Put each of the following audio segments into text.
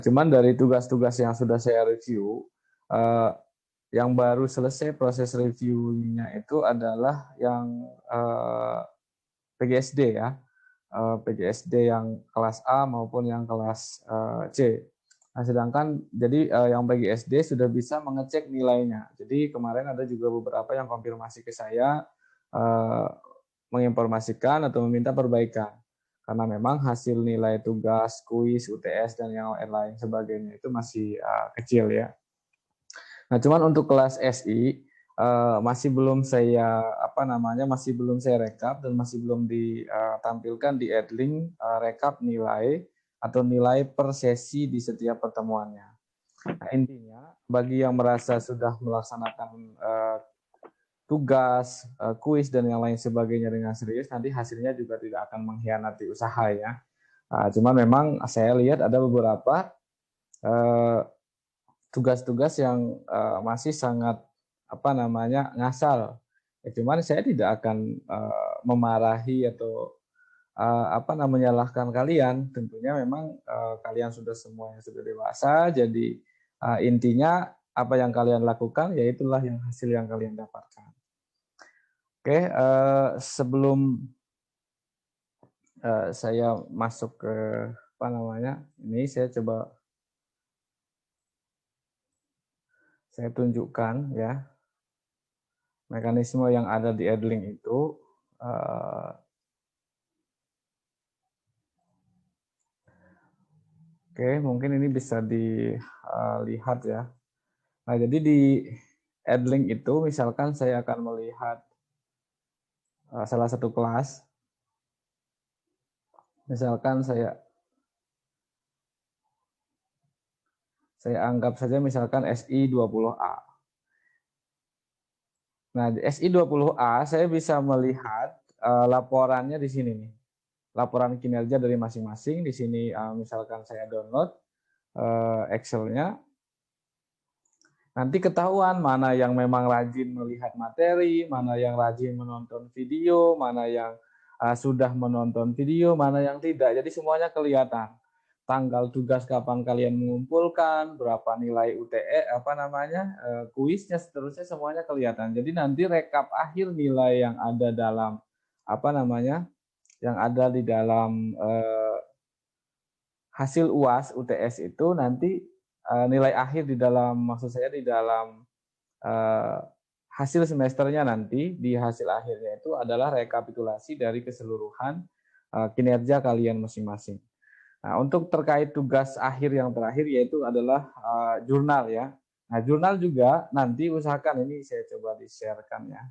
Cuman dari tugas-tugas yang sudah saya review, eh, yang baru selesai proses reviewnya itu adalah yang PGSD ya, PGSD yang kelas A maupun yang kelas C. Nah, sedangkan jadi yang PGSD sudah bisa mengecek nilainya. Jadi kemarin ada juga beberapa yang konfirmasi ke saya menginformasikan atau meminta perbaikan. Karena memang hasil nilai tugas, kuis, UTS dan yang lain sebagainya itu masih kecil ya. Nah, cuman untuk kelas SI masih belum saya masih belum saya rekap dan masih belum ditampilkan di Edlink rekap nilai atau nilai per sesi di setiap pertemuannya. Nah, intinya bagi yang merasa sudah melaksanakan tugas, kuis dan yang lain sebagainya dengan serius, nanti hasilnya juga tidak akan mengkhianati usaha ya. Cuman memang saya lihat ada beberapa tugas-tugas yang masih sangat ngasal. Ya, cuman saya tidak akan memarahi atau menyalahkan kalian. Tentunya memang kalian sudah semuanya sudah dewasa, jadi intinya apa yang kalian lakukan ya itulah yang hasil yang kalian dapatkan. Oke, sebelum saya masuk ke ini saya coba saya tunjukkan ya mekanisme yang ada di Edlink itu. Oke, mungkin ini bisa dilihat ya. Nah, jadi di Edlink itu misalkan saya akan melihat salah satu kelas. Misalkan saya anggap saja misalkan SI20A. Nah, di SI20A saya bisa melihat laporannya di sini nih. Laporan kinerja dari masing-masing. Di sini misalkan saya download Excel-nya. Nanti ketahuan mana yang memang rajin melihat materi, mana yang rajin menonton video, mana yang sudah menonton video, mana yang tidak. Jadi semuanya kelihatan. Tanggal tugas kapan kalian mengumpulkan, berapa nilai UTE, kuisnya, seterusnya semuanya kelihatan. Jadi nanti rekap akhir nilai yang ada dalam yang ada di dalam hasil UAS UTS itu nanti nilai akhir di dalam hasil semesternya nanti di hasil akhirnya itu adalah rekapitulasi dari keseluruhan kinerja kalian masing-masing. Nah, untuk terkait tugas akhir yang terakhir yaitu adalah jurnal ya. Nah, jurnal juga nanti usahakan ini saya coba di-share-kan ya.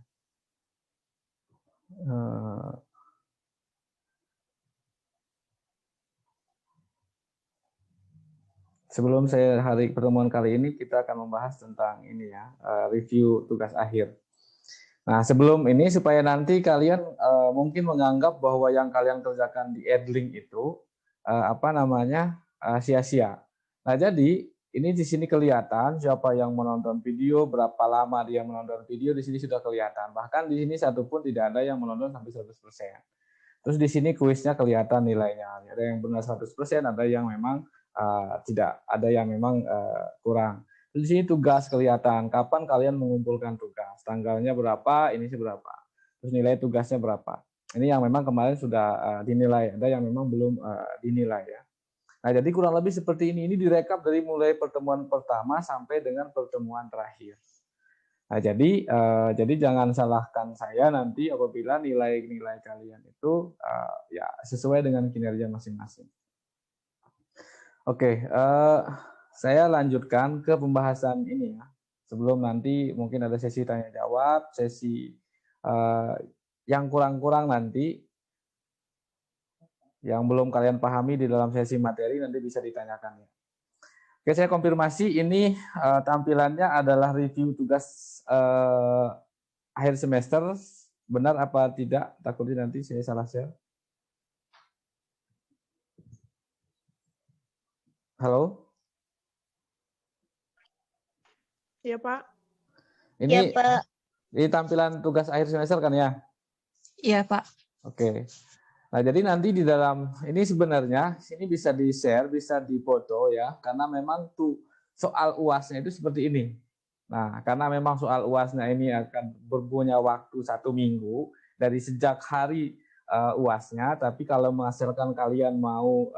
Sebelum saya hari pertemuan kali ini kita akan membahas tentang ini ya, review tugas akhir. Nah, sebelum ini supaya nanti kalian mungkin menganggap bahwa yang kalian kerjakan di Edlink itu sia-sia. Nah, jadi ini di sini kelihatan siapa yang menonton video, berapa lama dia menonton video, di sini sudah kelihatan. Bahkan di sini satupun tidak ada yang menonton sampai 100%. Terus di sini kuisnya kelihatan nilainya. Ada yang benar 100%, ada yang memang tidak, ada yang memang kurang. Di sini tugas kelihatan, kapan kalian mengumpulkan tugas, tanggalnya berapa, ini berapa, terus nilai tugasnya berapa. Ini yang memang kemarin sudah dinilai, ada yang memang belum dinilai ya. Nah, jadi kurang lebih seperti ini direkap dari mulai pertemuan pertama sampai dengan pertemuan terakhir. Nah, jadi jangan salahkan saya nanti apabila nilai-nilai kalian itu ya sesuai dengan kinerja masing-masing. Oke, saya lanjutkan ke pembahasan ini ya. Sebelum nanti mungkin ada sesi tanya jawab, sesi yang kurang-kurang nanti yang belum kalian pahami di dalam sesi materi nanti bisa ditanyakan ya. Oke, saya konfirmasi ini tampilannya adalah review tugas akhir semester. Benar apa tidak? Takutnya nanti saya salah share. Halo? Iya, Pak. Ini, ya, Pak. Ini tampilan tugas akhir semester kan ya? Iya, Pak. Oke. Nah, jadi nanti di dalam ini sebenarnya sini bisa di-share, bisa dipoto ya, karena memang tuh soal UASnya itu seperti ini. Nah, karena memang soal UASnya ini akan berpunya waktu 1 minggu dari sejak hari UASnya, tapi kalau menghasilkan kalian mau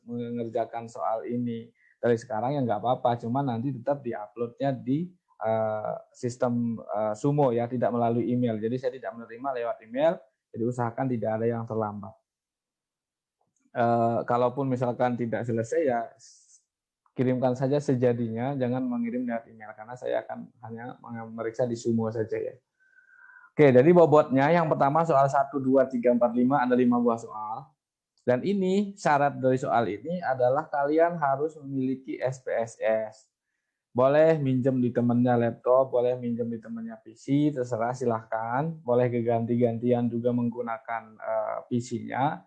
mengerjakan soal ini dari sekarang ya nggak apa-apa, cuma nanti tetap diuploadnya di sistem Sumo ya, tidak melalui email. Jadi saya tidak menerima lewat email. Jadi usahakan tidak ada yang terlambat. Kalaupun misalkan tidak selesai ya kirimkan saja sejadinya, jangan mengirim lewat email karena saya akan hanya memeriksa di Sumo saja ya. Oke, jadi bobotnya yang pertama soal 1, 2, 3, 4, 5 ada 5 buah soal. Dan ini syarat dari soal ini adalah kalian harus memiliki SPSS. Boleh minjem di temennya laptop, boleh minjem di temennya PC, terserah silahkan. Boleh keganti-gantian juga menggunakan PC-nya,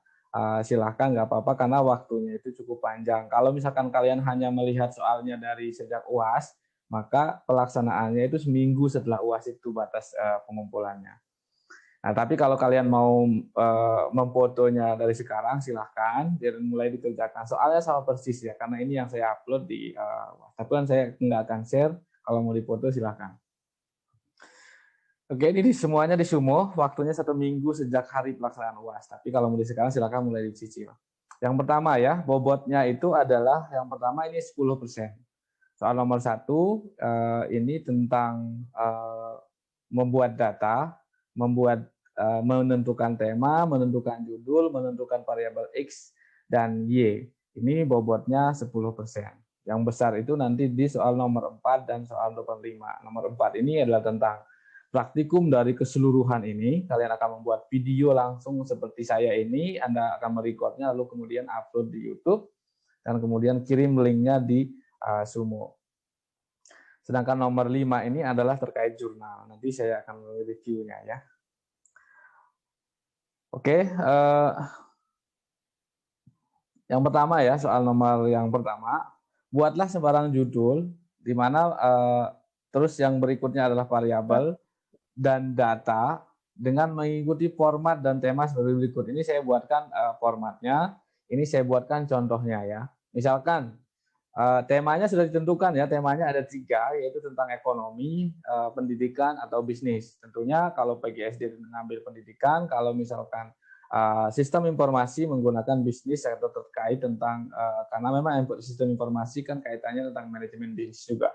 silahkan nggak apa-apa karena waktunya itu cukup panjang. Kalau misalkan kalian hanya melihat soalnya dari sejak UAS, maka pelaksanaannya itu seminggu setelah UAS itu batas pengumpulannya. Nah, tapi kalau kalian mau memfotonya dari sekarang, silahkan. Dan mulai dikerjakan. Soalnya sama persis ya, karena ini yang saya upload di WhatsApp. Kan saya nggak akan share. Kalau mau dipoto, silahkan. Oke, ini semuanya di Sumo. Waktunya 1 minggu sejak hari pelaksanaan UAS. Tapi kalau mau di sekarang, silahkan mulai dicicil. Yang pertama ya, bobotnya itu adalah, yang pertama ini 10%. Soal nomor 1, ini tentang membuat data, menentukan tema, menentukan judul, menentukan variabel X dan Y. Ini bobotnya 10%. Yang besar itu nanti di soal nomor 4 dan soal nomor 5. Nomor 4 ini adalah tentang praktikum dari keseluruhan ini. Kalian akan membuat video langsung seperti saya ini. Anda akan merekodnya lalu kemudian upload di YouTube dan kemudian kirim linknya di Sumo. Sedangkan nomor 5 ini adalah terkait jurnal. Nanti saya akan review-nya ya. Oke, yang pertama ya, soal nomor yang pertama, buatlah sebarang judul, di mana terus yang berikutnya adalah variabel dan data dengan mengikuti format dan tema sebagai berikut. Ini saya buatkan formatnya, ini saya buatkan contohnya ya. Misalkan temanya sudah ditentukan ya, temanya ada 3, yaitu tentang ekonomi, pendidikan, atau bisnis. Tentunya kalau PGSD mengambil pendidikan, kalau misalkan sistem informasi menggunakan bisnis atau terkait tentang, karena memang sistem informasi kan kaitannya tentang manajemen bisnis juga.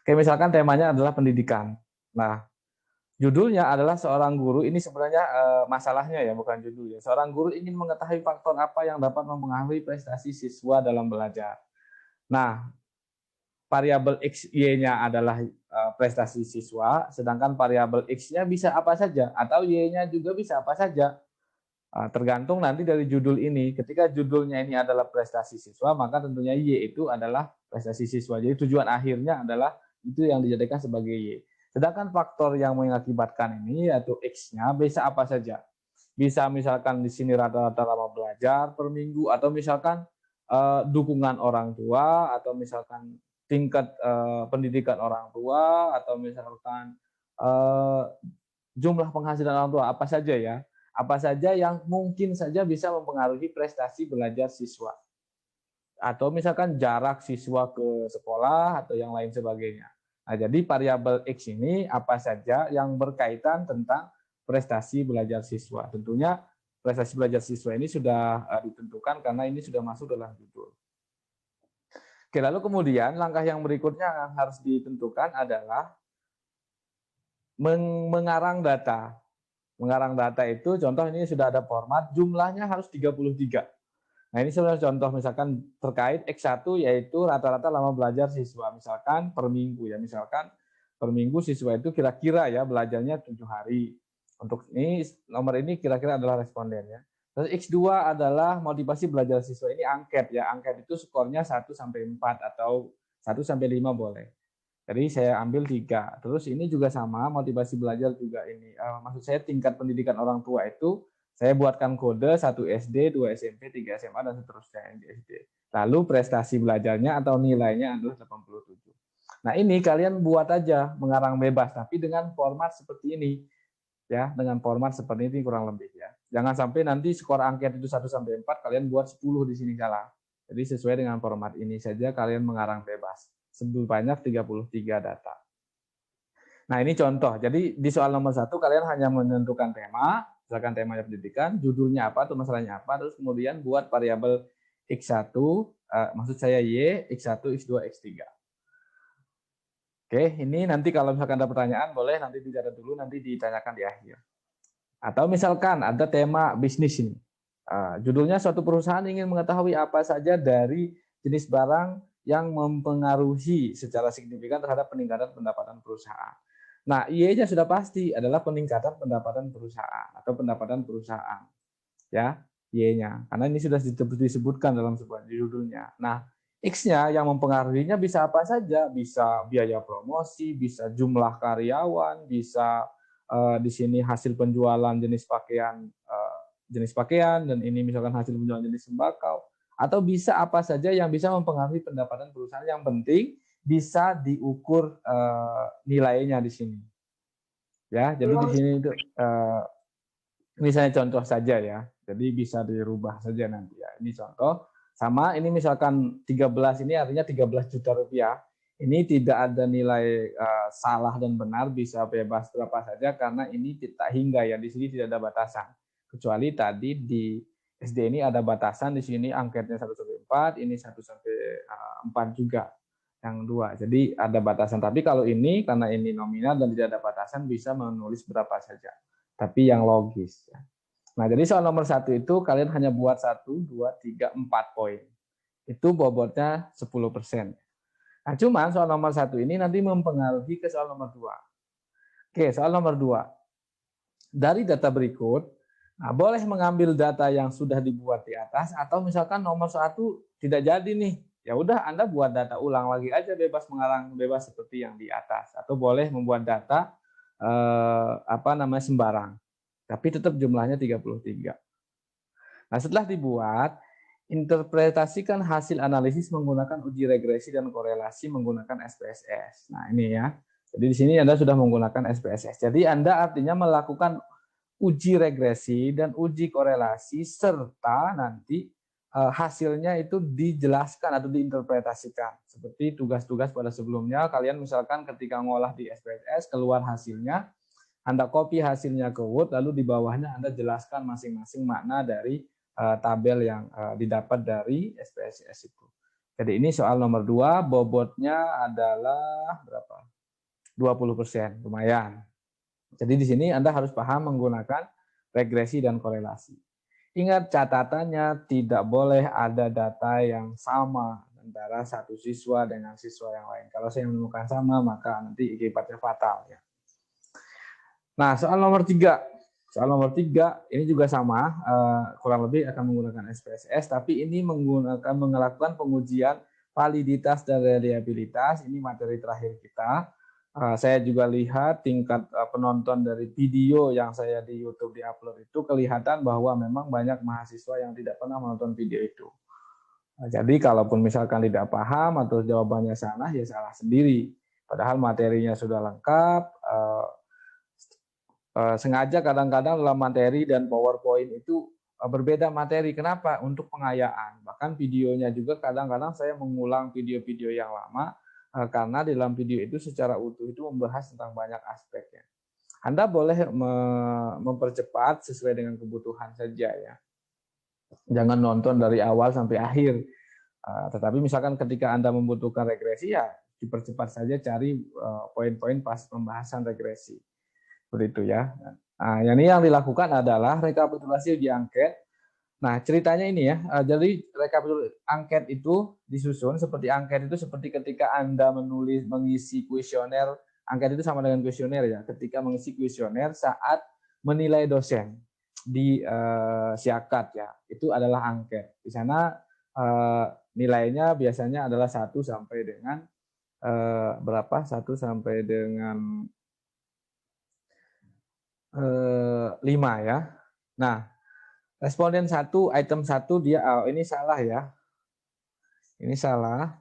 Oke, misalkan temanya adalah pendidikan. Nah, judulnya adalah seorang guru, ini sebenarnya masalahnya ya, bukan judulnya. Seorang guru ingin mengetahui faktor apa yang dapat mempengaruhi prestasi siswa dalam belajar. Nah, variabel X, Y-nya adalah prestasi siswa, sedangkan variabel X-nya bisa apa saja, atau Y-nya juga bisa apa saja. Tergantung nanti dari judul ini. Ketika judulnya ini adalah prestasi siswa, maka tentunya Y itu adalah prestasi siswa. Jadi tujuan akhirnya adalah itu yang dijadikan sebagai Y. Sedangkan faktor yang mengakibatkan ini, yaitu X-nya, bisa apa saja. Bisa misalkan di sini rata-rata lama belajar per minggu, atau misalkan dukungan orang tua, atau misalkan tingkat pendidikan orang tua, atau misalkan jumlah penghasilan orang tua, apa saja ya. Apa saja yang mungkin saja bisa mempengaruhi prestasi belajar siswa. Atau misalkan jarak siswa ke sekolah atau yang lain sebagainya. Nah, jadi variabel X ini apa saja yang berkaitan tentang prestasi belajar siswa. Tentunya prestasi belajar siswa ini sudah ditentukan karena ini sudah masuk dalam judul. Oke, lalu kemudian langkah yang berikutnya yang harus ditentukan adalah mengarang data. Mengarang data itu contoh ini sudah ada format, jumlahnya harus 33. Nah, ini sebenarnya contoh misalkan terkait X1 yaitu rata-rata lama belajar siswa, misalkan per minggu ya, misalkan per minggu siswa itu kira-kira ya belajarnya 7 hari. Untuk ini nomor ini kira-kira adalah responden ya. Terus X2 adalah motivasi belajar siswa, ini angket ya. Angket itu skornya 1 sampai 4 atau 1 sampai 5 boleh. Jadi saya ambil 3. Terus ini juga sama, motivasi belajar juga ini. Maksud saya tingkat pendidikan orang tua itu saya buatkan kode 1 SD, 2 SMP, 3 SMA, dan seterusnya yang di SD. Lalu prestasi belajarnya atau nilainya adalah 87. Nah, ini kalian buat aja mengarang bebas, tapi dengan format seperti ini. Ya, dengan format seperti ini kurang lebih ya. Jangan sampai nanti skor angket itu 1 sampai 4 kalian buat 10 di sini salah. Jadi sesuai dengan format ini saja kalian mengarang bebas. Sebanyak 33 data. Nah, ini contoh. Jadi di soal nomor 1 kalian hanya menentukan tema, misalkan temanya pendidikan, judulnya apa, atau masalahnya apa, terus kemudian buat variabel X1, maksud saya Y, X1, X2, X3. Oke, ini nanti kalau misalkan ada pertanyaan, boleh nanti dicatat dulu, nanti ditanyakan di akhir. Atau misalkan ada tema bisnis ini. Judulnya suatu perusahaan ingin mengetahui apa saja dari jenis barang yang mempengaruhi secara signifikan terhadap peningkatan pendapatan perusahaan. Nah, Y-nya sudah pasti adalah peningkatan pendapatan perusahaan atau pendapatan perusahaan. Ya, Y-nya. Karena ini sudah disebutkan dalam sebuah judulnya. Nah, X-nya yang mempengaruhinya bisa apa saja, bisa biaya promosi, bisa jumlah karyawan, bisa di sini hasil penjualan jenis pakaian dan ini misalkan hasil penjualan jenis sembako, atau bisa apa saja yang bisa mempengaruhi pendapatan perusahaan. Yang penting bisa diukur nilainya di sini. Ya, jadi di sini itu misalnya contoh saja ya. Jadi bisa dirubah saja nanti ya. Ini contoh. Sama ini misalkan 13 ini artinya 13 juta rupiah. Ini tidak ada nilai salah dan benar, bisa bebas berapa saja karena ini tidak hingga ya. Di sini tidak ada batasan. Kecuali tadi di SD ini ada batasan, di sini angketnya 1 sampai 4, ini 1 sampai 4 juga yang 2. Jadi ada batasan. Tapi kalau ini karena ini nominal dan tidak ada batasan bisa menulis berapa saja. Tapi yang logis. Nah, jadi soal nomor 1 itu kalian hanya buat 1, 2, 3, 4 poin. Itu bobotnya 10%. Nah, cuma soal nomor 1 ini nanti mempengaruhi ke soal nomor 2. Oke, soal nomor 2. Dari data berikut, nah, boleh mengambil data yang sudah dibuat di atas atau misalkan nomor 1 tidak jadi nih. Ya udah Anda buat data ulang lagi aja, bebas mengarang bebas seperti yang di atas, atau boleh membuat data sembarang. Tapi tetap jumlahnya 33. Nah, setelah dibuat, interpretasikan hasil analisis menggunakan uji regresi dan korelasi menggunakan SPSS. Nah, ini ya. Jadi di sini Anda sudah menggunakan SPSS. Jadi Anda artinya melakukan uji regresi dan uji korelasi serta nanti hasilnya itu dijelaskan atau diinterpretasikan. Seperti tugas-tugas pada sebelumnya, kalian misalkan ketika ngolah di SPSS, keluar hasilnya, Anda copy hasilnya ke Word, lalu di bawahnya Anda jelaskan masing-masing makna dari tabel yang didapat dari SPSS itu. Jadi ini soal nomor 2, bobotnya adalah berapa? 20%, lumayan. Jadi di sini Anda harus paham menggunakan regresi dan korelasi. Ingat catatannya, tidak boleh ada data yang sama antara satu siswa dengan siswa yang lain. Kalau saya menemukan sama, maka nanti akibatnya fatal. Ya. Nah, soal nomor 3. Soal nomor 3 ini juga sama, kurang lebih akan menggunakan SPSS, tapi ini melakukan pengujian validitas dan reliabilitas. Ini materi terakhir kita. Saya juga lihat tingkat penonton dari video yang saya di YouTube di-upload itu kelihatan bahwa memang banyak mahasiswa yang tidak pernah menonton video itu. Jadi kalaupun misalkan tidak paham atau jawabannya salah, ya salah sendiri. Padahal materinya sudah lengkap. Sengaja kadang-kadang dalam materi dan PowerPoint itu berbeda materi. Kenapa? Untuk pengayaan. Bahkan videonya juga kadang-kadang saya mengulang video-video yang lama, karena di dalam video itu secara utuh itu membahas tentang banyak aspeknya. Anda boleh mempercepat sesuai dengan kebutuhan saja ya. Jangan nonton dari awal sampai akhir. Tetapi misalkan ketika Anda membutuhkan regresi ya dipercepat saja, cari poin-poin pas pembahasan regresi. Seperti itu ya. Nah, yang dilakukan adalah rekapitulasi uji angket. Nah, ceritanya ini ya, jadi rekapitulasi angket itu disusun seperti angket itu seperti ketika Anda mengisi kuesioner, angket itu sama dengan kuesioner ya, ketika mengisi kuesioner saat menilai dosen di Siakat ya, itu adalah angket. Di sana nilainya biasanya adalah 1 sampai dengan berapa? 1 sampai dengan 5 ya. Nah, responden 1, item 1 dia, ini salah ya. Ini salah.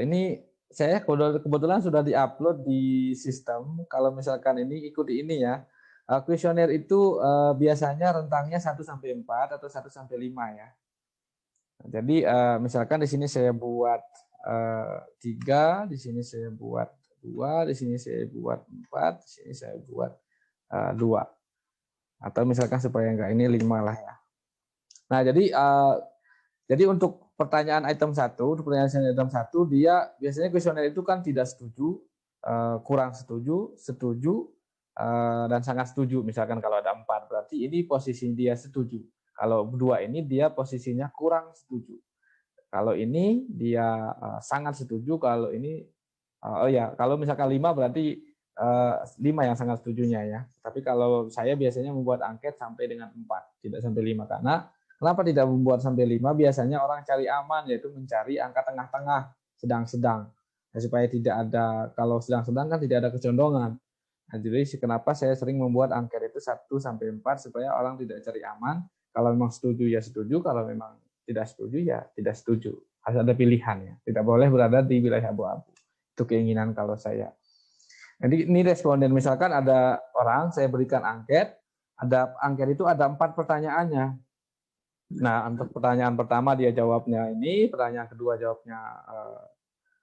Ini saya kebetulan sudah diupload di sistem. Kalau misalkan ini ikuti ini ya. Kuesioner itu biasanya rentangnya 1-4 atau 1-5 ya. Jadi misalkan di sini saya buat 3, di sini saya buat 2, di sini saya buat 4, di sini saya buat 2. Atau misalkan supaya enggak ini 5 lah ya. Nah, jadi untuk pertanyaan item 1, untuk pertanyaan item 1 dia biasanya kuesioner itu kan tidak setuju, kurang setuju, setuju, dan sangat setuju. Misalkan kalau ada 4 berarti ini posisi dia setuju. Kalau 2 ini dia posisinya kurang setuju. Kalau ini dia sangat setuju, kalau ini kalau misalkan 5 berarti 5 yang sangat setujunya ya. Tapi kalau saya biasanya membuat angket sampai dengan 4, tidak sampai 5 karena kenapa tidak membuat sampai 5? Biasanya orang cari aman yaitu mencari angka tengah-tengah, sedang-sedang. Nah, supaya tidak ada kalau sedang-sedang kan tidak ada kecondongan. Nah, jadi kenapa saya sering membuat angket itu 1-4 supaya orang tidak cari aman. Kalau memang setuju ya setuju, kalau memang tidak setuju ya tidak setuju. Harus ada pilihan ya. Tidak boleh berada di wilayah abu-abu. Itu keinginan kalau saya. Jadi ini responden, misalkan ada orang saya berikan angket, ada angket itu ada 4 pertanyaannya. Nah, untuk pertanyaan pertama dia jawabnya ini, pertanyaan kedua jawabnya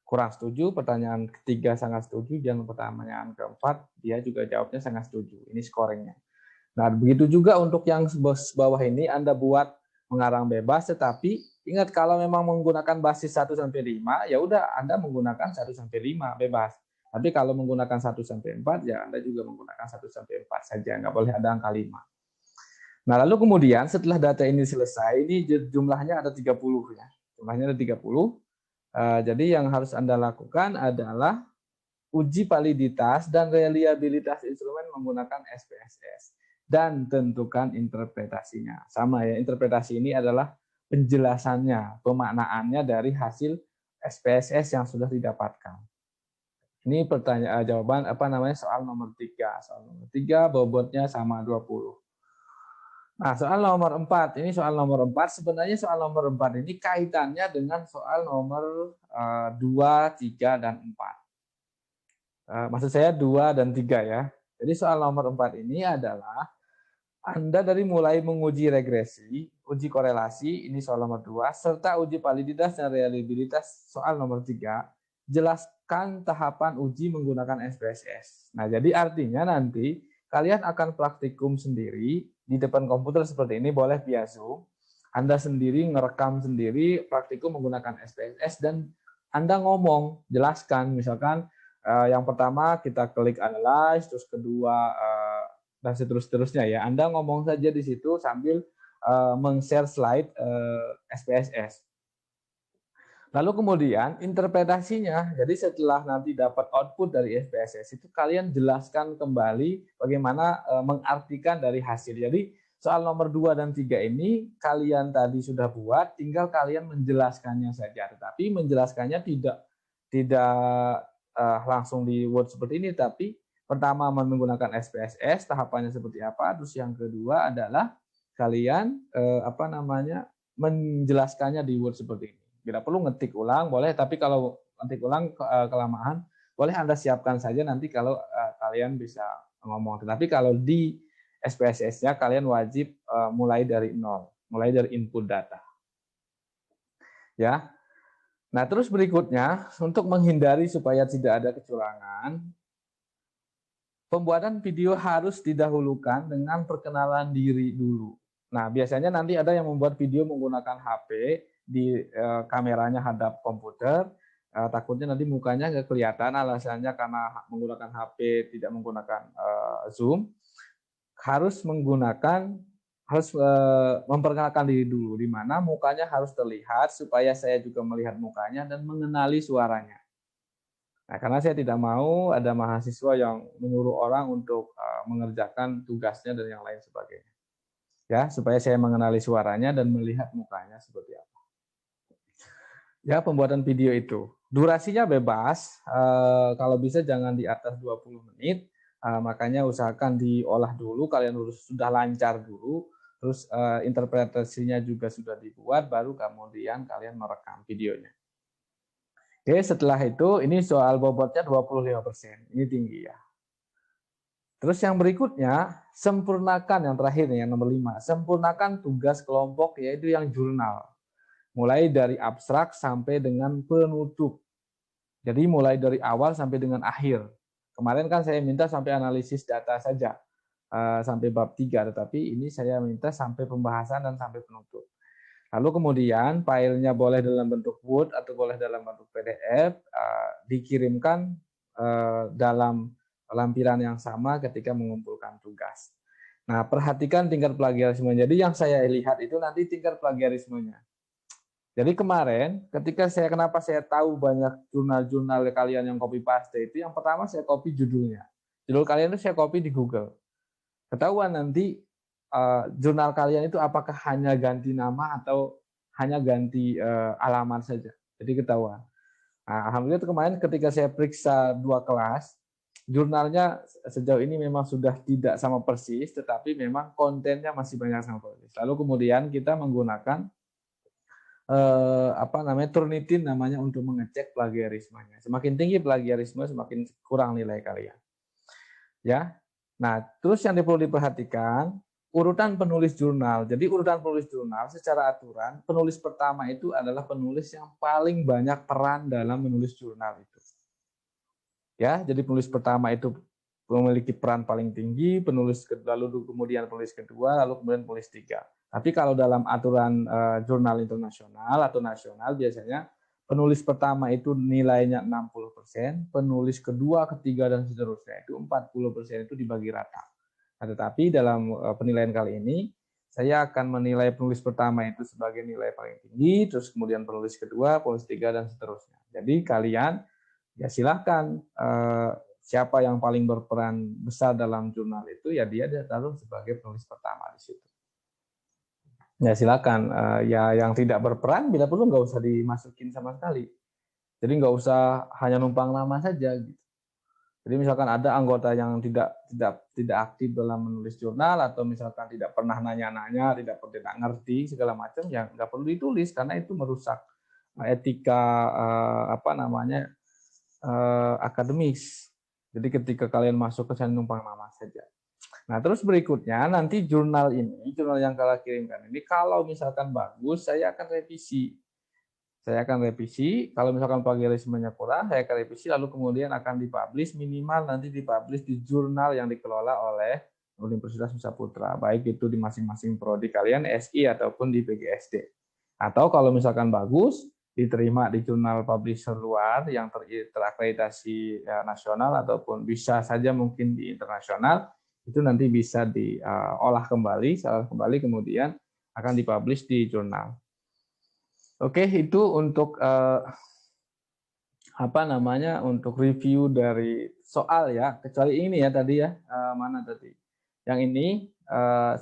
kurang setuju, pertanyaan ketiga sangat setuju, dan pertanyaan keempat dia juga jawabnya sangat setuju. Ini scoringnya. Nah, begitu juga untuk yang bawah ini Anda buat mengarang bebas, tetapi ingat kalau memang menggunakan basis 1-5, ya udah Anda menggunakan 1-5 bebas. Tapi kalau menggunakan 1-4, ya Anda juga menggunakan 1-4 saja, nggak boleh ada angka 5. Nah, lalu kemudian setelah data ini selesai, ini jumlahnya ada 30 ya. Jumlahnya ada 30. Jadi yang harus Anda lakukan adalah uji validitas dan reliabilitas instrumen menggunakan SPSS dan tentukan interpretasinya. Sama ya, interpretasi ini adalah penjelasannya, pemaknaannya dari hasil SPSS yang sudah didapatkan. Ini jawaban soal nomor 3. Soal nomor 3 bobotnya sama 20. Nah, soal nomor 4. Ini soal nomor 4. Sebenarnya soal nomor 4 ini kaitannya dengan soal nomor 2, 3, dan 4. Maksud saya 2 dan 3 ya. Jadi soal nomor 4 ini adalah Anda dari mulai menguji regresi, uji korelasi, ini soal nomor 2, serta uji validitas dan reliabilitas soal nomor 3, jelaskan tahapan uji menggunakan SPSS. Nah, jadi artinya nanti kalian akan praktikum sendiri di depan komputer seperti ini, boleh via Zoom. Anda sendiri ngerekam sendiri praktikum menggunakan SPSS dan Anda ngomong, jelaskan, misalkan yang pertama kita klik analyze, terus kedua dan seterusnya ya. Anda ngomong saja di situ sambil meng-share slide SPSS. Lalu kemudian interpretasinya, jadi setelah nanti dapat output dari SPSS itu kalian jelaskan kembali bagaimana mengartikan dari hasil. Jadi soal nomor 2 dan 3 ini kalian tadi sudah buat, tinggal kalian menjelaskannya saja. Tetapi menjelaskannya tidak langsung di Word seperti ini, tapi pertama menggunakan SPSS, tahapannya seperti apa. Terus yang kedua adalah kalian menjelaskannya di Word seperti ini. Tidak perlu ngetik ulang, boleh, tapi kalau ngetik ulang kelamaan, boleh Anda siapkan saja nanti kalau kalian bisa ngomong. Tetapi kalau di SPSS-nya kalian wajib mulai dari nol, mulai dari input data. Ya. Nah, terus berikutnya, untuk menghindari supaya tidak ada kecurangan, pembuatan video harus didahulukan dengan perkenalan diri dulu. Nah, biasanya nanti ada yang membuat video menggunakan HP, di kameranya hadap komputer, takutnya nanti mukanya nggak kelihatan, alasannya karena menggunakan HP, tidak menggunakan Zoom, harus memperkenalkan diri dulu, di mana mukanya harus terlihat supaya saya juga melihat mukanya dan mengenali suaranya. Nah, karena saya tidak mau ada mahasiswa yang menyuruh orang untuk mengerjakan tugasnya dan yang lain sebagainya. Ya, supaya saya mengenali suaranya dan melihat mukanya seperti apa. Ya, pembuatan video itu. Durasinya bebas, kalau bisa jangan di atas 20 menit, makanya usahakan diolah dulu, kalian sudah lancar dulu, terus interpretasinya juga sudah dibuat, baru kemudian kalian merekam videonya. Oke, setelah itu ini soal bobotnya 25%. Ini tinggi ya. Terus yang berikutnya, sempurnakan yang terakhir nih, yang nomor 5. Sempurnakan tugas kelompok yaitu yang jurnal. Mulai dari abstrak sampai dengan penutup. Jadi mulai dari awal sampai dengan akhir. Kemarin kan saya minta sampai analisis data saja, sampai bab 3, tetapi ini saya minta sampai pembahasan dan sampai penutup. Lalu kemudian filenya boleh dalam bentuk Word atau boleh dalam bentuk PDF, dikirimkan dalam lampiran yang sama ketika mengumpulkan tugas. Nah, perhatikan tingkat plagiarisme. Jadi yang saya lihat itu nanti tingkat plagiarismenya. Jadi kemarin ketika kenapa saya tahu banyak jurnal-jurnal kalian yang copy paste itu, yang pertama saya copy judulnya. Judul kalian itu saya copy di Google. Ketahuan nanti jurnal kalian itu apakah hanya ganti nama atau hanya ganti alamat saja. Jadi ketahuan. Nah, alhamdulillah itu kemarin ketika saya periksa 2 kelas, jurnalnya sejauh ini memang sudah tidak sama persis, tetapi memang kontennya masih banyak sama persis. Lalu kemudian kita menggunakan Turnitin namanya untuk mengecek plagiarismenya. Semakin tinggi plagiarisme, semakin kurang nilai kalian. Ya. Nah, terus yang perlu diperhatikan urutan penulis jurnal. Jadi urutan penulis jurnal secara aturan, penulis pertama itu adalah penulis yang paling banyak peran dalam menulis jurnal itu. Ya, jadi penulis pertama itu memiliki peran paling tinggi, lalu kemudian penulis kedua, lalu kemudian penulis 3. Tapi kalau dalam aturan jurnal internasional atau nasional biasanya penulis pertama itu nilainya 60%, penulis kedua, ketiga dan seterusnya itu 40% itu dibagi rata. Nah, tetapi dalam penilaian kali ini saya akan menilai penulis pertama itu sebagai nilai paling tinggi, terus kemudian penulis kedua, penulis 3 dan seterusnya. Jadi kalian ya silahkan siapa yang paling berperan besar dalam jurnal itu ya dia taruh sebagai penulis pertama di situ. Ya silakan, ya yang tidak berperan bila perlu nggak usah dimasukin sama sekali. Jadi nggak usah hanya numpang nama saja gitu. Jadi misalkan ada anggota yang tidak aktif dalam menulis jurnal atau misalkan tidak pernah nanya-nanya, tidak ngerti segala macam, ya nggak perlu ditulis karena itu merusak etika akademis. Jadi ketika kalian masuk ke sana numpang nama saja. Nah, terus berikutnya nanti jurnal yang kalian kirimkan ini kalau misalkan bagus, saya akan revisi. Kalau misalkan plagiarismenya kurang, saya akan revisi lalu kemudian akan dipublish, minimal nanti dipublish di jurnal yang dikelola oleh Universitas Nusa Putra, baik itu di masing-masing prodi kalian, SI ataupun di PGSD. Atau kalau misalkan bagus, diterima di jurnal publisher luar yang terakreditasi nasional ataupun bisa saja mungkin di internasional, itu nanti bisa diolah kembali kemudian akan dipublish di jurnal. Oke, itu untuk untuk review dari soal ya, kecuali ini ya tadi ya, mana tadi? Yang ini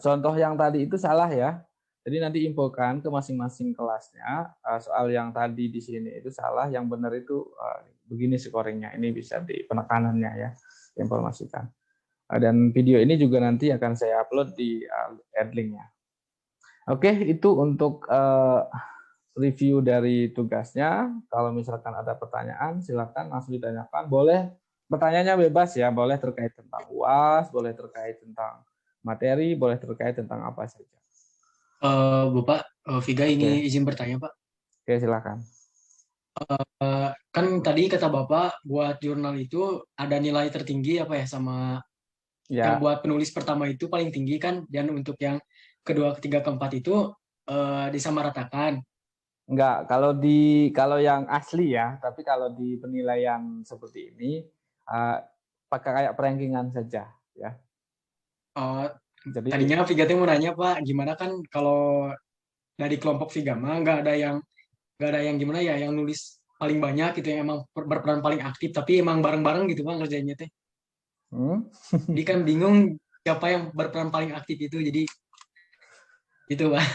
contoh yang tadi itu salah ya. Jadi nanti infokan ke masing-masing kelasnya soal yang tadi di sini itu salah, yang benar itu begini scoringnya. Ini bisa di penekanannya ya, informasikan. Dan video ini juga nanti akan saya upload di Adlink-nya. Oke, itu untuk review dari tugasnya. Kalau misalkan ada pertanyaan, silakan langsung ditanyakan. Boleh pertanyaannya bebas ya, boleh terkait tentang UAS, boleh terkait tentang materi, boleh terkait tentang apa saja. Bapak, Viga ini Oke. izin bertanya, Pak. Oke, silakan. Kan tadi kata Bapak buat jurnal itu ada nilai tertinggi apa ya, sama yang buat penulis pertama itu paling tinggi kan, dan untuk yang kedua, ketiga, keempat itu disamaratakan. Enggak, kalau yang asli ya, tapi kalau di penilaian seperti ini pakai kayak perankingan saja ya. Jadi tadinya Viga mau nanya Pak, gimana kan kalau dari kelompok Viga mah nggak ada yang gimana ya, yang nulis paling banyak gitu, yang emang berperan paling aktif, tapi emang bareng-bareng gitu Pak ngerjainnya teh. Jadi kan bingung siapa yang berperan paling aktif itu, jadi gitu Pak.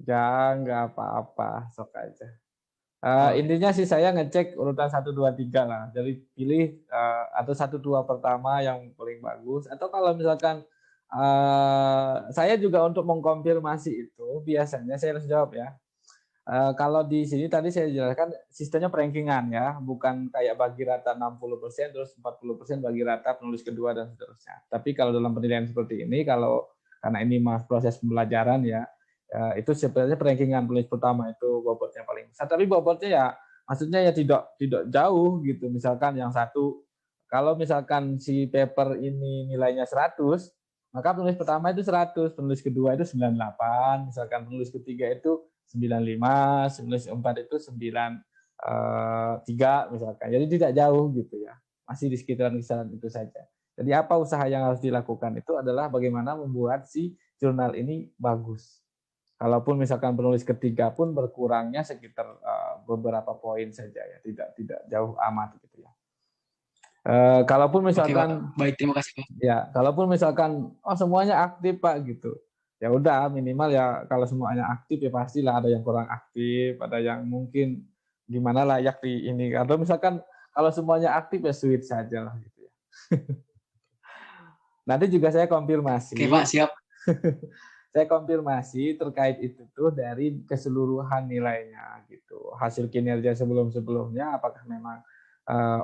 Ya, nggak apa-apa, sok aja. Intinya sih saya ngecek urutan 1, 2, 3 lah. Jadi pilih atau 1, 2 pertama yang paling bagus. Atau kalau misalkan saya juga untuk mengkonfirmasi itu, biasanya saya harus jawab ya. Kalau di sini tadi saya jelaskan sistemnya perankingan ya, bukan kayak bagi rata 60% terus 40% bagi rata penulis kedua dan seterusnya. Tapi kalau dalam penilaian seperti ini, karena ini proses pembelajaran ya, itu sebenarnya perankingan penulis pertama itu bobotnya paling besar. Tapi bobotnya ya maksudnya ya tidak jauh gitu. Misalkan yang satu, kalau misalkan si paper ini nilainya 100, maka penulis pertama itu 100, penulis kedua itu 98, misalkan penulis ketiga itu 95, 94 itu 93 misalkan. Jadi tidak jauh gitu ya. Masih di sekitaran kisaran itu saja. Jadi apa usaha yang harus dilakukan itu adalah bagaimana membuat si jurnal ini bagus. Kalaupun misalkan penulis ketiga pun berkurangnya sekitar beberapa poin saja ya, tidak jauh amat gitu ya. Kalaupun misalkan Oke, Pak. Baik, terima kasih, Pak. ya, kalaupun misalkan semuanya aktif Pak gitu. Ya udah minimal ya kalau semuanya aktif ya pastilah ada yang kurang aktif, ada yang mungkin gimana layak di ini. Atau misalkan kalau semuanya aktif ya sweet saja lah gitu ya. Nanti juga saya konfirmasi. Oke, Pak, siap. Saya konfirmasi terkait itu tuh dari keseluruhan nilainya gitu. Hasil kinerja sebelum-sebelumnya apakah memang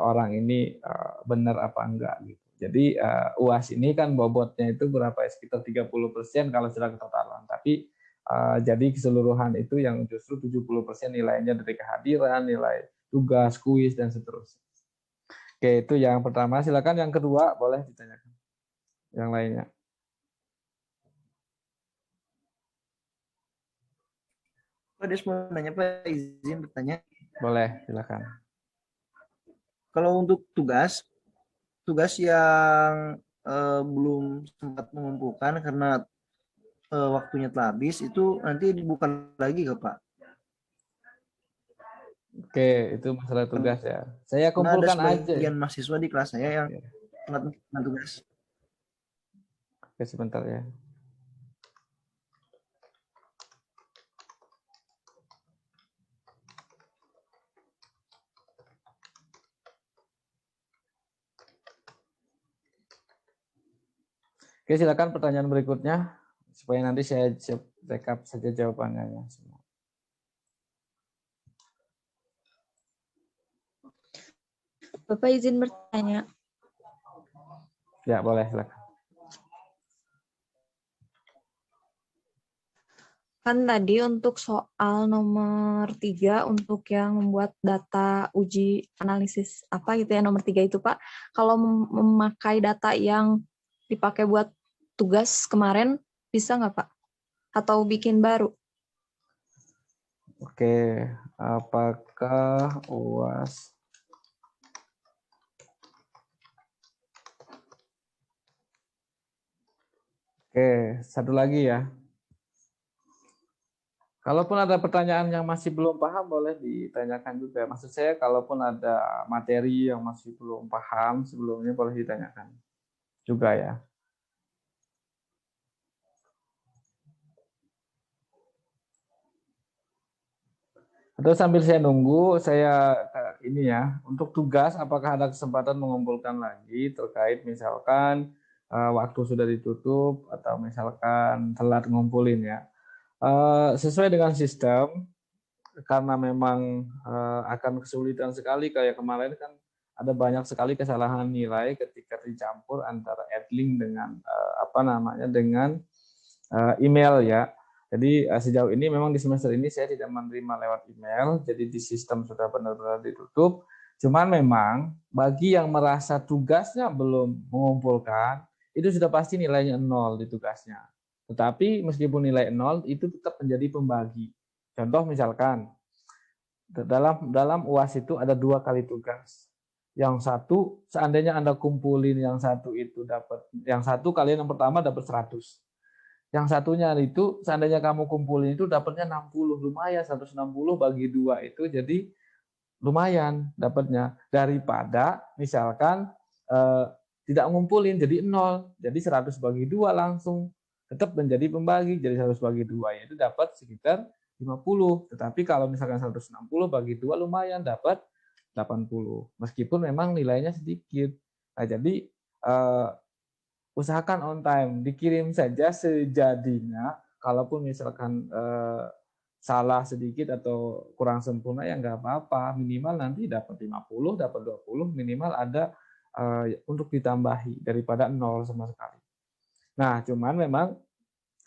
orang ini benar apa enggak gitu. Jadi UAS ini kan bobotnya itu berapa ya? Sekitar 30% kalau secara ketotalan. Tapi jadi keseluruhan itu yang justru 70% nilainya dari kehadiran, nilai tugas, kuis dan seterusnya. Oke, itu yang pertama. Silakan yang kedua boleh ditanyakan. Yang lainnya. Pak, Des mau nanya Pak, izin bertanya. Boleh, silakan. Kalau untuk tugas yang belum sempat mengumpulkan karena waktunya telah habis, itu nanti dibuka lagi ke Pak? Oke, itu masalah tugas ya. Saya Karena ada kumpulkan aja. sebagian mahasiswa di kelas saya yang telat melakukan tugas. Oke, sebentar ya. Oke, silakan pertanyaan berikutnya supaya nanti saya rekap saja jawabannya ya. Bapak izin bertanya. Ya, boleh, silakan. Kan tadi untuk soal nomor 3 untuk yang membuat data uji analisis apa gitu ya, nomor 3 itu Pak, kalau memakai data yang dipakai buat tugas kemarin bisa nggak Pak? Atau bikin baru? Oke, apakah UAS Oke, satu lagi ya. Kalaupun ada pertanyaan yang masih belum paham, boleh ditanyakan juga. Maksud saya, kalaupun ada materi yang masih belum paham sebelumnya, boleh ditanyakan juga ya. Atau sambil saya nunggu, saya ini ya, untuk tugas, apakah ada kesempatan mengumpulkan lagi terkait misalkan waktu sudah ditutup atau misalkan telat ngumpulin ya. Sesuai dengan sistem, karena memang akan kesulitan sekali kayak kemarin kan ada banyak sekali kesalahan nilai ketika dicampur antara adlink dengan dengan email ya. Jadi sejauh ini memang di semester ini saya tidak menerima lewat email, jadi di sistem sudah benar-benar ditutup. Cuman memang bagi yang merasa tugasnya belum mengumpulkan, itu sudah pasti nilainya 0 di tugasnya. Tetapi meskipun nilai 0 itu tetap menjadi pembagi. Contoh misalkan dalam UAS itu ada 2 kali tugas. Yang satu seandainya Anda kumpulin yang satu itu dapat, yang satu kalian yang pertama dapat 100. Yang satunya itu seandainya kamu kumpulin itu dapatnya 60, lumayan 160 bagi 2 itu jadi lumayan dapatnya daripada misalkan tidak ngumpulin jadi 0. Jadi 100 bagi 2 langsung tetap menjadi pembagi, jadi 100 bagi 2 itu dapat sekitar 50. Tetapi kalau misalkan 160 bagi 2 lumayan dapat 80. Meskipun memang nilainya sedikit. Nah, jadi usahakan on time, dikirim saja sejadinya. Kalaupun misalkan salah sedikit atau kurang sempurna ya nggak apa-apa, minimal nanti dapat 50, dapat 20, minimal ada untuk ditambahi daripada nol sama sekali. Nah, cuman memang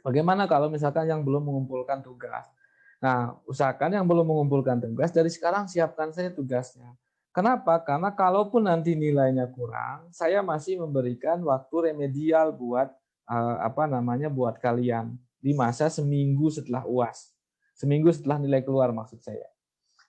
bagaimana kalau misalkan yang belum mengumpulkan tugas? Nah, usahakan yang belum mengumpulkan tugas dari sekarang siapkan saja tugasnya. Kenapa? Karena kalaupun nanti nilainya kurang, saya masih memberikan waktu remedial buat buat kalian di masa seminggu setelah UAS. Seminggu setelah nilai keluar maksud saya.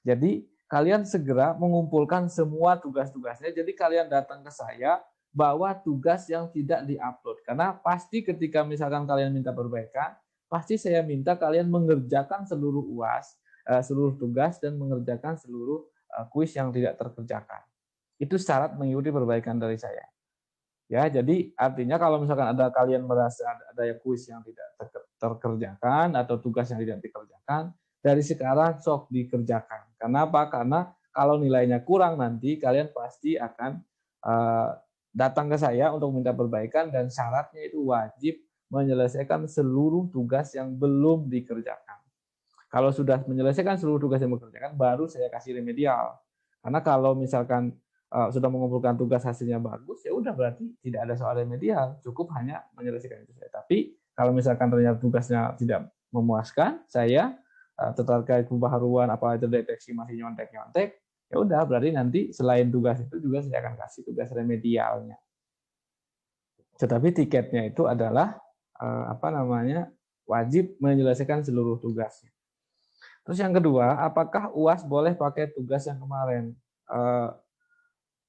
Jadi kalian segera mengumpulkan semua tugas-tugasnya. Jadi kalian datang ke saya bawa tugas yang tidak diupload. Karena pasti ketika misalkan kalian minta perbaikan, pasti saya minta kalian mengerjakan seluruh UAS, seluruh tugas, dan mengerjakan seluruh kuis yang tidak terkerjakan. Itu syarat mengikuti perbaikan dari saya. Ya, jadi artinya kalau misalkan ada kalian merasa ada kuis yang tidak terkerjakan atau tugas yang tidak dikerjakan, dari sekarang sok dikerjakan. Kenapa? Karena kalau nilainya kurang nanti kalian pasti akan datang ke saya untuk minta perbaikan, dan syaratnya itu wajib menyelesaikan seluruh tugas yang belum dikerjakan. Kalau sudah menyelesaikan seluruh tugas yang dikerjakan, baru saya kasih remedial. Karena kalau misalkan sudah mengumpulkan tugas hasilnya bagus, ya udah berarti tidak ada soal remedial, cukup hanya menyelesaikan itu saja. Tapi kalau misalkan ternyata tugasnya tidak memuaskan, saya terkait pembaharuan apa itu deteksi masih nyontek-nyontek, ya udah berarti nanti selain tugas itu juga saya akan kasih tugas remedialnya. Tetapi tiketnya itu adalah wajib menyelesaikan seluruh tugasnya. Terus yang kedua, apakah UAS boleh pakai tugas yang kemarin?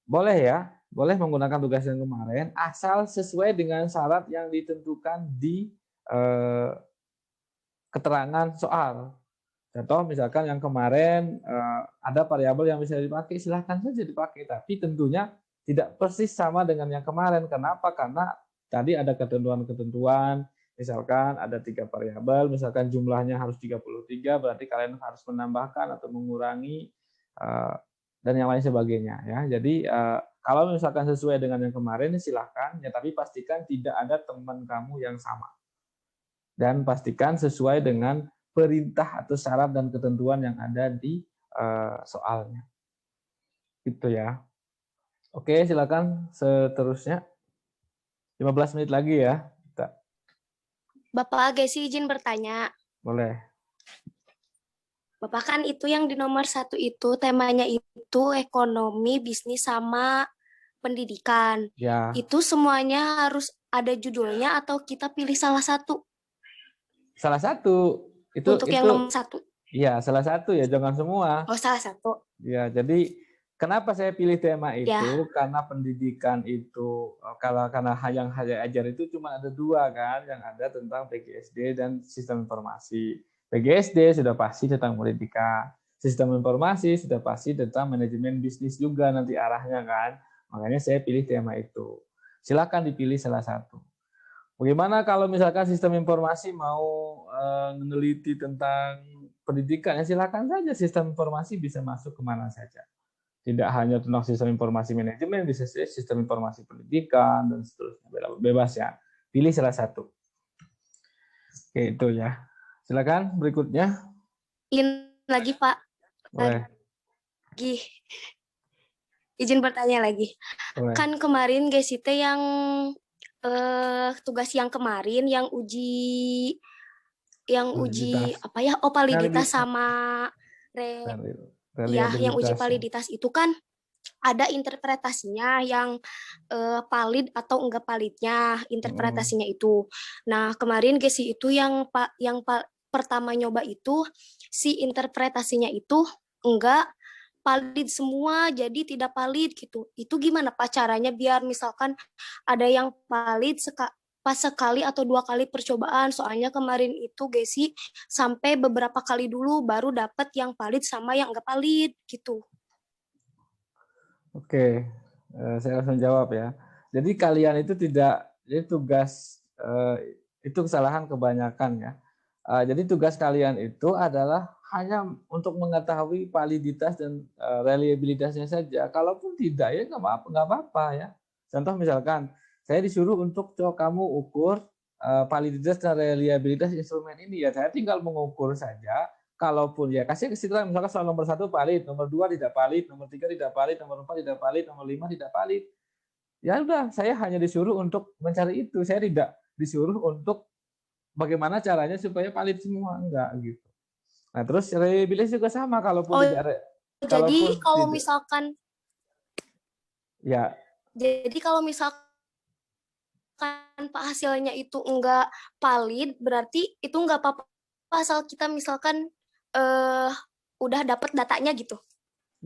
Boleh ya, boleh menggunakan tugas yang kemarin asal sesuai dengan syarat yang ditentukan di keterangan soal. Contoh misalkan yang kemarin ada variabel yang bisa dipakai, silahkan saja dipakai, tapi tentunya tidak persis sama dengan yang kemarin. Kenapa? Karena tadi ada ketentuan-ketentuan, misalkan ada 3 variabel, misalkan jumlahnya harus 33, berarti kalian harus menambahkan atau mengurangi dan yang lain sebagainya ya. Jadi kalau misalkan sesuai dengan yang kemarin silahkan, ya tapi pastikan tidak ada teman kamu yang sama. Dan pastikan sesuai dengan perintah atau syarat dan ketentuan yang ada di soalnya. Itu ya. Oke, silakan seterusnya. 15 menit lagi ya. Kita. Bapak Gesi izin bertanya. Boleh. Bapak kan itu yang di nomor 1 itu temanya itu ekonomi, bisnis, sama pendidikan. Ya. Itu semuanya harus ada judulnya atau kita pilih salah satu? Salah satu. Untuk yang nomor 1. Iya, salah satu ya, jangan semua. Oh, salah satu. Ya, jadi kenapa saya pilih tema itu? Ya. Karena pendidikan itu, karena yang saya ajar itu cuma ada 2 kan, yang ada tentang PGSD dan sistem informasi. PGSD sudah pasti tentang pendidikan, sistem informasi sudah pasti tentang manajemen bisnis juga nanti arahnya kan. Makanya saya pilih tema itu. Silakan dipilih salah satu. Bagaimana kalau misalkan sistem informasi mau meneliti tentang pendidikan, ya silakan saja, sistem informasi bisa masuk kemana saja. Tidak hanya tentang sistem informasi manajemen, bisa sistem informasi pendidikan, dan seterusnya. Bebas ya, pilih salah satu. Oke, itu ya. Silakan berikutnya. Lagi Pak. Boleh. Lagi. Izin bertanya lagi. Boleh. Kan kemarin Gesite yang tugas yang kemarin yang uji apa ya, validitas sama yang uji validitas itu kan ada interpretasinya yang valid atau enggak validnya interpretasinya itu. Nah, kemarin Gesi itu yang pertama nyoba itu si interpretasinya itu enggak valid semua, jadi tidak valid gitu. Itu gimana Pak caranya biar misalkan ada yang valid pas sekali atau 2 kali percobaan? Soalnya kemarin itu Gesi sampai beberapa kali dulu baru dapat yang valid sama yang enggak valid gitu. Oke, saya langsung jawab ya. Jadi kalian itu tidak, jadi tugas itu kesalahan kebanyakan ya. Jadi tugas kalian itu adalah hanya untuk mengetahui validitas dan reliabilitasnya saja. Kalaupun tidak ya nggak apa-apa ya. Contoh misalkan saya disuruh untuk kamu ukur validitas dan reliabilitas instrumen ini, ya saya tinggal mengukur saja kalaupun ya kasih kesimpulan misalkan soal nomor 1 valid, nomor 2 tidak valid, nomor 3 tidak valid, nomor 4 tidak valid, nomor 5 tidak valid. Ya udah, saya hanya disuruh untuk mencari itu. Saya tidak disuruh untuk bagaimana caranya supaya valid semua, enggak gitu. Nah, terus reliability juga sama kalaupun Oh, tidak jadi kalau tidak misalkan ya jadi kalau misalkan Pak hasilnya itu enggak valid, berarti itu enggak apa-apa asal kita misalkan udah dapat datanya gitu.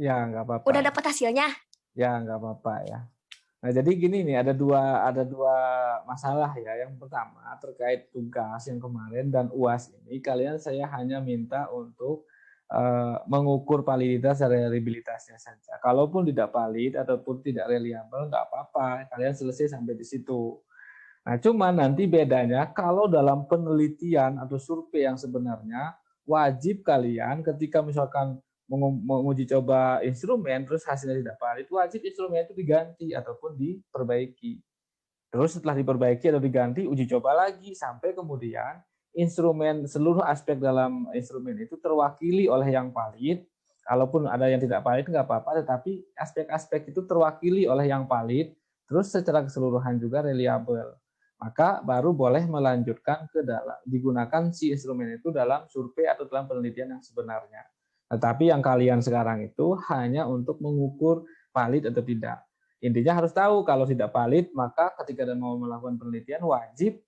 ya nggak apa-apa. Udah dapat hasilnya. Ya nggak apa-apa ya. Nah, jadi gini nih, ada dua masalah ya. Yang pertama terkait tugas yang kemarin dan UAS ini, kalian saya hanya minta untuk mengukur validitas dan reliabilitasnya saja. Kalaupun tidak valid ataupun tidak reliable, nggak apa-apa. Kalian selesai sampai di situ. Nah, cuma nanti bedanya kalau dalam penelitian atau survei yang sebenarnya wajib kalian ketika misalkan menguji coba instrumen terus hasilnya tidak valid, wajib instrumen itu diganti ataupun diperbaiki. Terus setelah diperbaiki atau diganti, uji coba lagi sampai kemudian instrumen, seluruh aspek dalam instrumen itu terwakili oleh yang valid. Kalaupun ada yang tidak valid nggak apa-apa, tetapi aspek-aspek itu terwakili oleh yang valid, terus secara keseluruhan juga reliable. Maka baru boleh melanjutkan ke dalam digunakan si instrumen itu dalam survei atau dalam penelitian yang sebenarnya. Tetapi yang kalian sekarang itu hanya untuk mengukur valid atau tidak. Intinya harus tahu kalau tidak valid, maka ketika mau melakukan penelitian wajib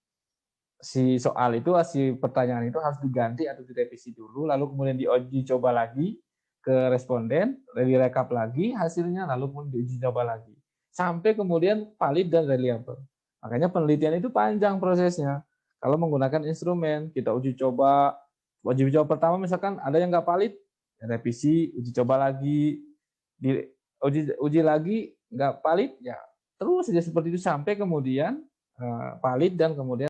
si soal itu, si pertanyaan itu harus diganti atau direvisi dulu, lalu kemudian diuji coba lagi ke responden, direkap lagi hasilnya, lalu kemudian diuji coba lagi. Sampai kemudian valid dan reliable. Makanya penelitian itu panjang prosesnya. Kalau menggunakan instrumen, kita uji coba pertama misalkan ada yang nggak valid, revisi, uji coba lagi, uji lagi, nggak valid, ya terus saja seperti itu sampai kemudian valid dan kemudian